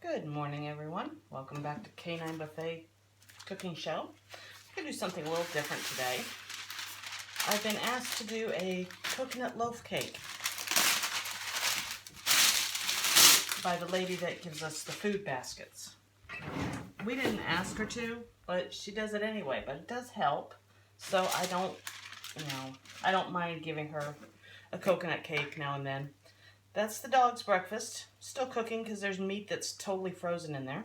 Good morning, everyone. Welcome back to K9 Buffet Cooking Show. I'm going to do something a little different today. I've been asked to do a coconut loaf cake by the lady that gives us the food baskets. We didn't ask her to, but she does it anyway, but it does help. So I don't mind giving her a coconut cake now and then. That's the dog's breakfast. Still cooking because there's meat that's totally frozen in there.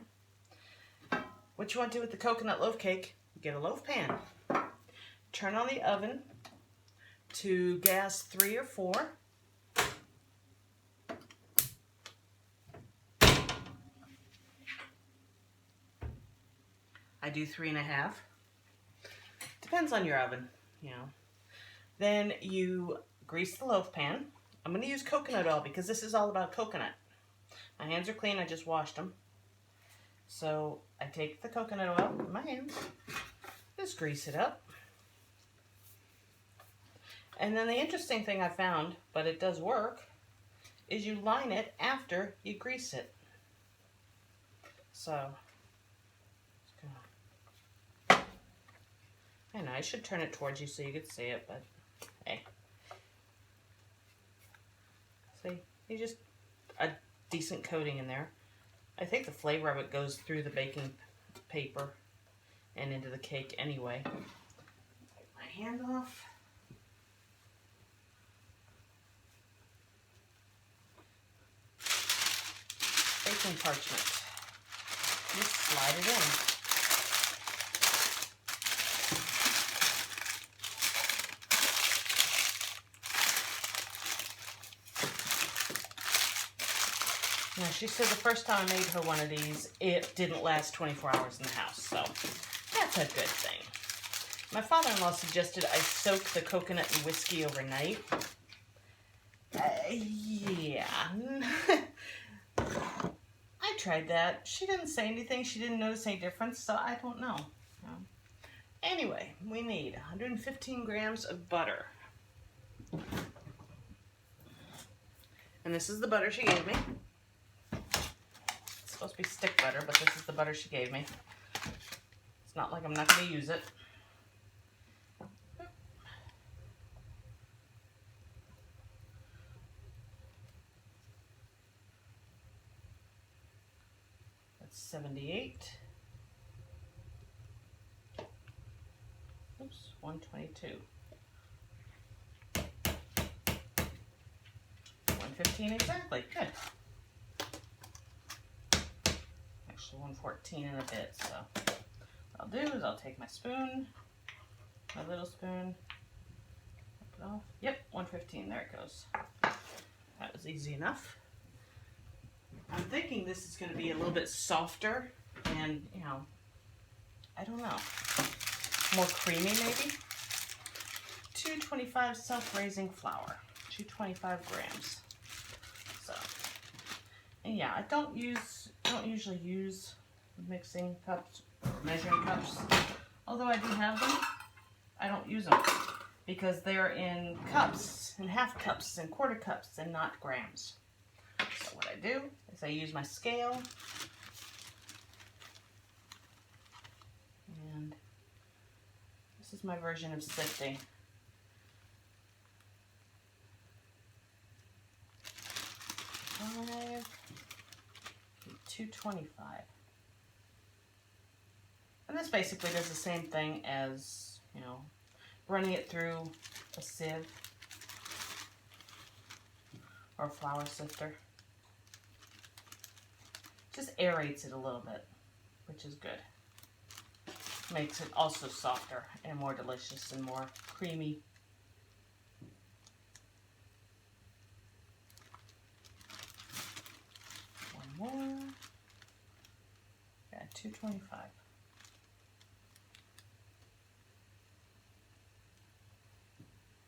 What you want to do with the coconut loaf cake, get a loaf pan. Turn on the oven to gas 3 or 4. I do 3.5. Depends on your oven, Then you grease the loaf pan. I'm going to use coconut oil because this is all about coconut. My hands are clean, I just washed them. So I take the coconut oil in my hands, just grease it up. And then the interesting thing I found, but it does work, is you line it after you grease it. So, I know I should turn it towards you so you could see it, but hey. See, you just a decent coating in there. I think the flavor of it goes through the baking paper and into the cake anyway. Take my hand off. Baking parchment. Just slide it in. Now, she said the first time I made her one of these, it didn't last 24 hours in the house, so that's a good thing. My father-in-law suggested I soak the coconut in whiskey overnight. Yeah. I tried that. She didn't say anything. She didn't notice any difference, so I don't know. Anyway, we need 115 grams of butter. And this is the butter she gave me. Supposed to be stick butter, but this is the butter she gave me. It's not like I'm not going to use it. That's 78. Oops, 122. 115 exactly. Good. 114 in a bit, so what I'll do is I'll take my spoon, my little spoon, pop it off. Yep, 115, there it goes. That was easy enough. I'm thinking this is going to be a little bit softer and, I don't know, more creamy maybe. 225 self-raising flour, 225 grams. So, and yeah, I don't usually use mixing cups, measuring cups. Although I do have them, I don't use them because they're in cups, and half cups, and quarter cups, and not grams. So what I do is I use my scale, and this is my version of sifting. 225. And this basically does the same thing as, running it through a sieve or a flour sifter. Just aerates it a little bit, which is good. Makes it also softer and more delicious and more creamy. One more. Yeah, 225.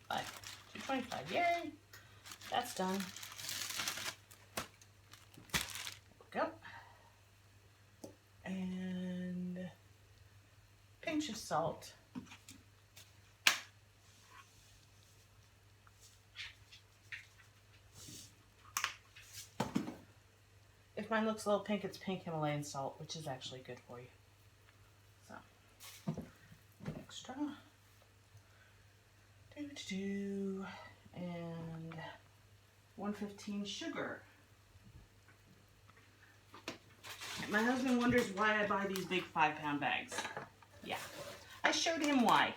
Like 225. Yay! That's done. There we go. And pinch of salt. If mine looks a little pink, it's pink Himalayan salt, which is actually good for you. So, extra. And 115 sugar. My husband wonders why I buy these big 5-pound bags. Yeah, I showed him why.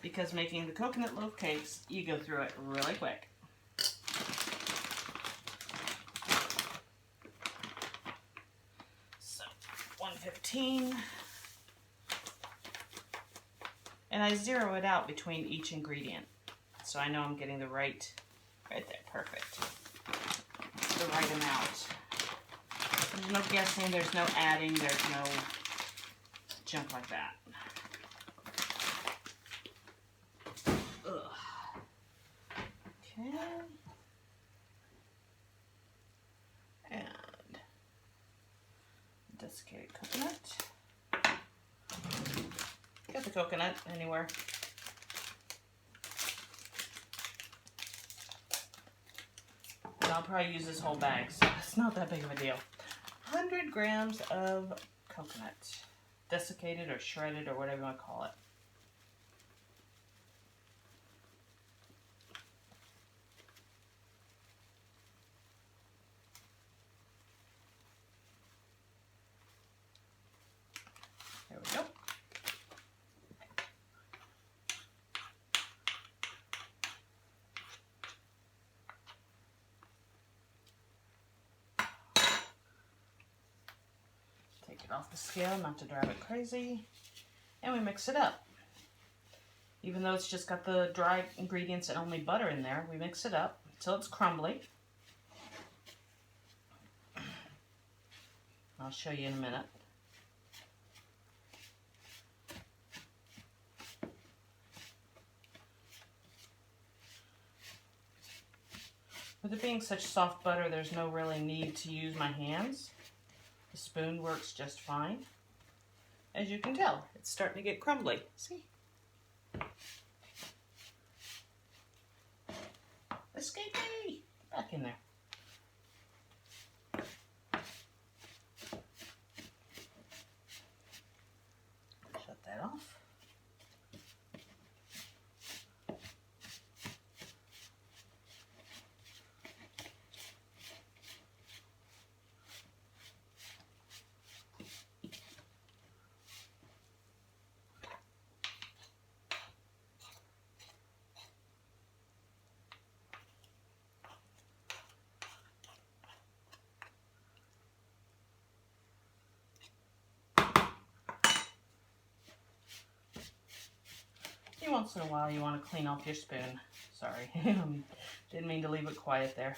Because making the coconut loaf cakes, you go through it really quick. So, 115. And I zero it out between each ingredient. So I know I'm getting the right there, perfect. The right amount. There's no guessing, there's no adding, there's no junk like that. Ugh. Okay. And desiccated coconut. Get the coconut anywhere. And I'll probably use this whole bag, so it's not that big of a deal. 100 grams of coconut. Desiccated or shredded or whatever you want to call it. There we go. Take it off the scale, not to drive it crazy. And we mix it up. Even though it's just got the dry ingredients and only butter in there, we mix it up until it's crumbly. I'll show you in a minute. With it being such soft butter, there's no really need to use my hands. The spoon works just fine. As you can tell, it's starting to get crumbly. See? Escape me! Back in there. Shut that off. Once in a while you want to clean off your spoon. Sorry, didn't mean to leave it quiet there.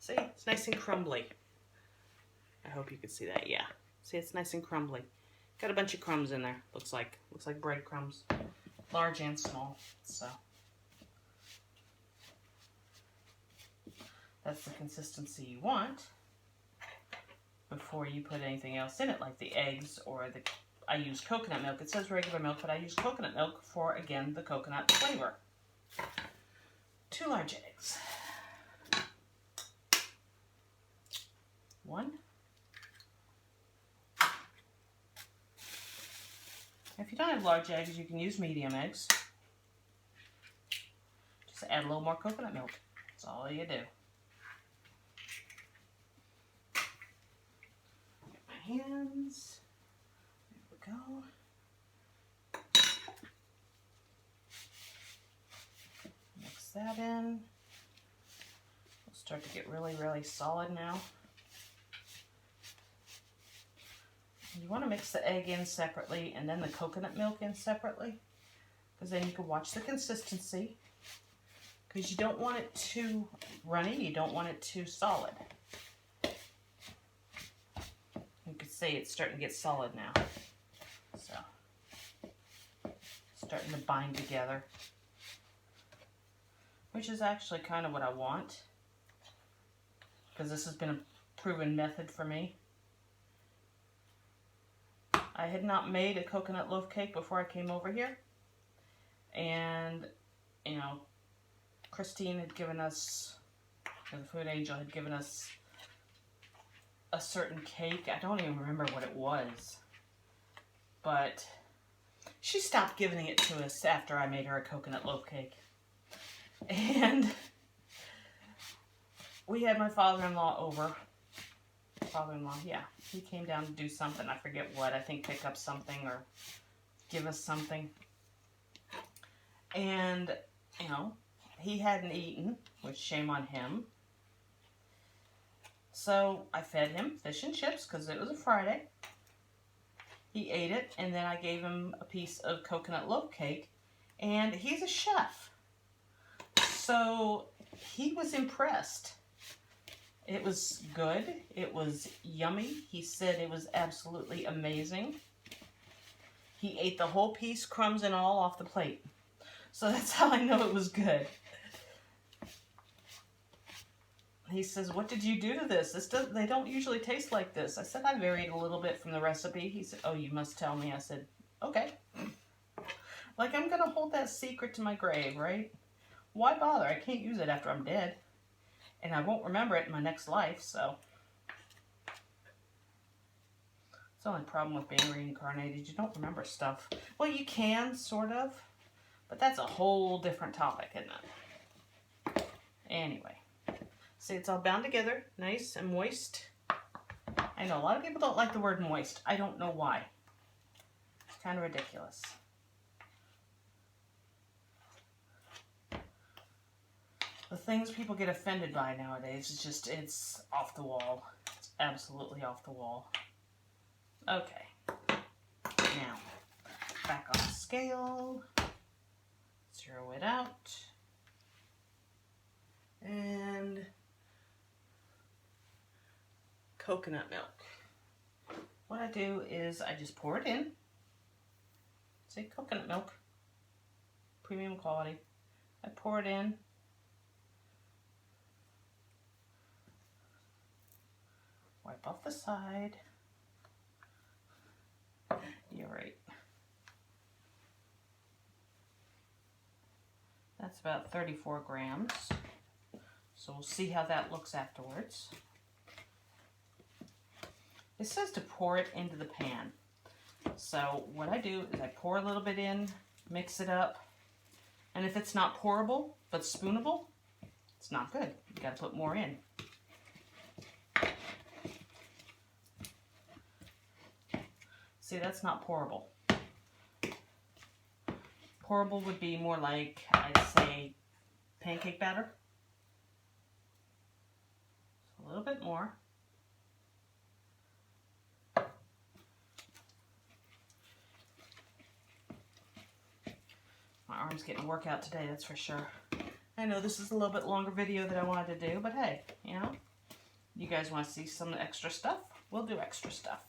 See, it's nice and crumbly. I hope you can see that. Yeah, see, it's nice and crumbly. Got a bunch of crumbs in there. Looks like breadcrumbs, large and small. So that's the consistency you want before you put anything else in it, like the eggs or I use coconut milk. It says regular milk, but I use coconut milk for, again, the coconut flavor. 2 large eggs. 1. If you don't have large eggs, you can use medium eggs. Just add a little more coconut milk. That's all you do. Hands. There we go. Mix that in. We'll start to get really, really solid now. You want to mix the egg in separately and then the coconut milk in separately, because then you can watch the consistency, because you don't want it too runny, you don't want it too solid. You can see it's starting to get solid now. So, starting to bind together, which is actually kind of what I want, because this has been a proven method for me. I had not made a coconut loaf cake before I came over here, And, you know, Christine had given us, the food angel had given us a certain cake. I don't even remember what it was. But she stopped giving it to us after I made her a coconut loaf cake. And we had my father-in-law over. Father-in-law, yeah. He came down to do something. I forget what. I think pick up something or give us something. And, you know, he hadn't eaten, which shame on him. So I fed him fish and chips because it was a Friday. He ate it, and then I gave him a piece of coconut loaf cake. And he's a chef. So he was impressed. It was good. It was yummy. He said it was absolutely amazing. He ate the whole piece, crumbs and all, off the plate. So that's how I know it was good. He says, what did you do to this? They don't usually taste like this. I said, I varied a little bit from the recipe. He said, oh, you must tell me. I said, okay. Like, I'm going to hold that secret to my grave, right? Why bother? I can't use it after I'm dead. And I won't remember it in my next life, so. It's the only problem with being reincarnated. You don't remember stuff. Well, you can, sort of. But that's a whole different topic, isn't it? Anyway. See, it's all bound together. Nice and moist. I know, a lot of people don't like the word moist. I don't know why. It's kind of ridiculous. The things people get offended by nowadays is just, it's off the wall. It's absolutely off the wall. Okay. Now, back on the scale. Zero it out. And coconut milk. What I do is I just pour it in. Say coconut milk. Premium quality. I pour it in. Wipe off the side. You're right. That's about 34 grams. So we'll see how that looks afterwards. It says to pour it into the pan. So what I do is I pour a little bit in, mix it up, and if it's not pourable but spoonable, it's not good. You got to put more in. See, that's not pourable. Pourable would be more like, I'd say, pancake batter. So a little bit more. My arm's getting a workout today, that's for sure. I know this is a little bit longer video than I wanted to do, but hey, you know, you guys want to see some extra stuff? We'll do extra stuff.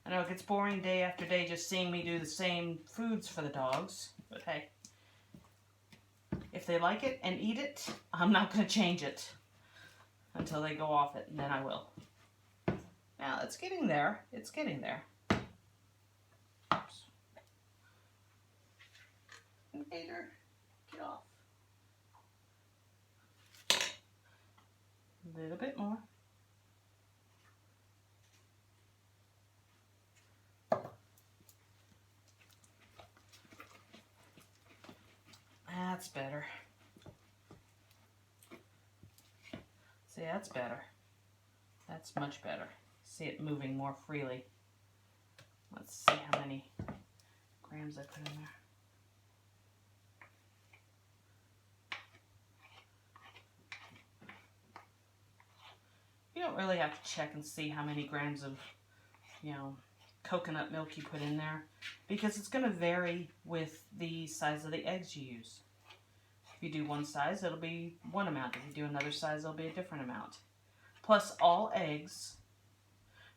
I know it gets boring day after day just seeing me do the same foods for the dogs, but hey, if they like it and eat it, I'm not going to change it until they go off it, and then I will. Now, it's getting there. It's getting there. Oops. Invader, get off. A little bit more. That's better. See, that's better. That's much better. See it moving more freely. Let's see how many grams I put in there. You don't really have to check and see how many grams of, you know, coconut milk you put in there, because it's going to vary with the size of the eggs you use. If you do one size, it'll be one amount. If you do another size, it'll be a different amount. Plus, all eggs,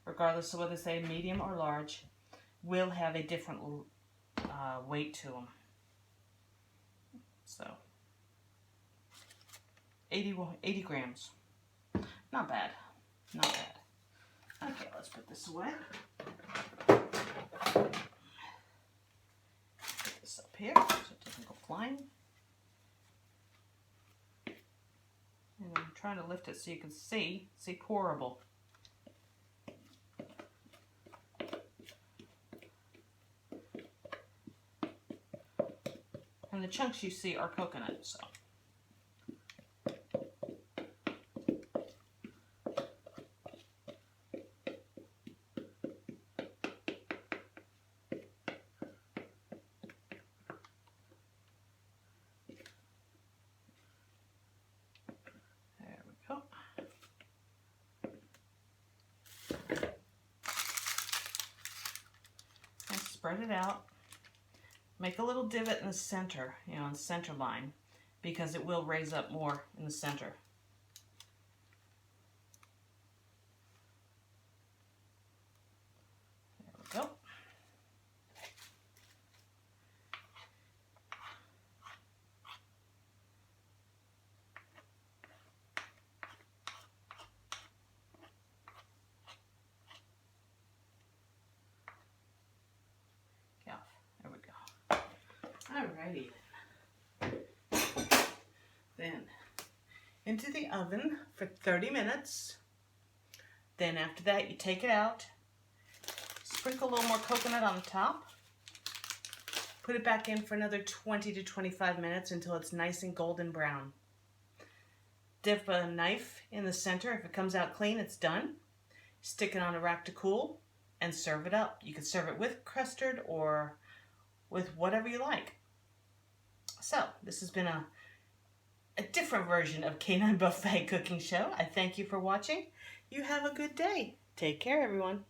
regardless of whether they say medium or large, will have a different weight to them. So, 80 grams. Not bad. Not bad. Okay, let's put this away. up here so it doesn't go flying. And I'm trying to lift it so you can see. See, pourable. And the chunks you see are coconut, so. There we go. And spread it out. Make a little divot in the center, in the center line, because it will raise up more in the center. There we go. There we go. Alrighty. Then into the oven for 30 minutes. Then after that you take it out, sprinkle a little more coconut on the top, put it back in for another 20 to 25 minutes until it's nice and golden brown. Dip a knife in the center. If it comes out clean, it's done. Stick it on a rack to cool and serve it up. You can serve it with custard or with whatever you like. So this has been a different version of Canine Buffet Cooking Show. I thank you for watching. You have a good day. Take care, everyone.